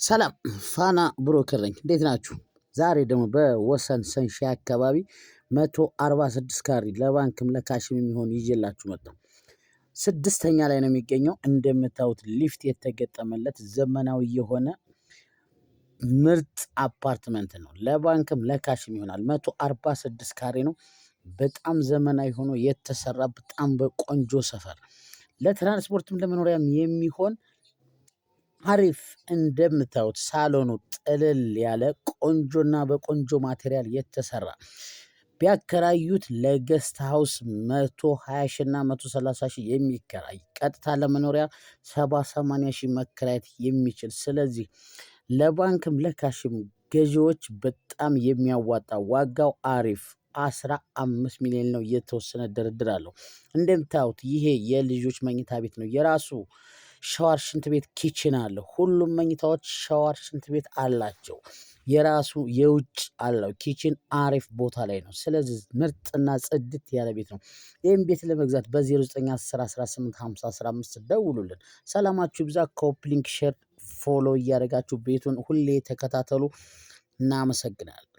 ሰላም ፋና ብሮከር ነኝ። እንዴት ናችሁ? ዛሬ ደግሞ በወሰን ሰንሻይ አካባቢ 146 ካሬ ለባንክም ለካሽም የሚሆን ይዤላችሁ መጣሁ። ስድስተኛ ላይ ነው የሚገኘው። እንደምታዩት ሊፍት የተገጠመለት ዘመናዊ የሆነ ምርጥ አፓርትመንት ነው። ለባንክም ለካሽም ይሆናል። 146 ካሬ ነው። በጣም ዘመናዊ ሆኖ የተሰራ በጣም በቆንጆ ሰፈር ለትራንስፖርትም ለመኖሪያም የሚሆን አሪፍ እንደምታዩት ሳሎኑ ጥልል ያለ ቆንጆና በቆንጆ ማቴሪያል የተሰራ ቢያከራዩት ለገስት ሃውስ 120 ሺና 130 ሺህ የሚከራይ ቀጥታ ለመኖሪያ 70-80 ሺህ መከራየት የሚችል ስለዚህ ለባንክም ለካሽም ገዢዎች በጣም የሚያዋጣ ዋጋው አሪፍ 15 ሚሊዮን ነው። የተወሰነ ድርድር አለው። እንደምታዩት ይሄ የልጆች መኝታ ቤት ነው። የራሱ ሻወር፣ ሽንት ቤት፣ ኪችን አለ። ሁሉም መኝታዎች ሻወር፣ ሽንት ቤት አላቸው። የራሱ የውጭ አለው። ኪችን አሪፍ ቦታ ላይ ነው። ስለዚህ ምርጥና ጽድት ያለ ቤት ነው። ይህም ቤት ለመግዛት በ0910185015 ደውሉልን። ሰላማችሁ ይብዛ። ኮፕሊንክ ሼር ፎሎ እያደረጋችሁ ቤቱን ሁሌ ተከታተሉ። እናመሰግናለን።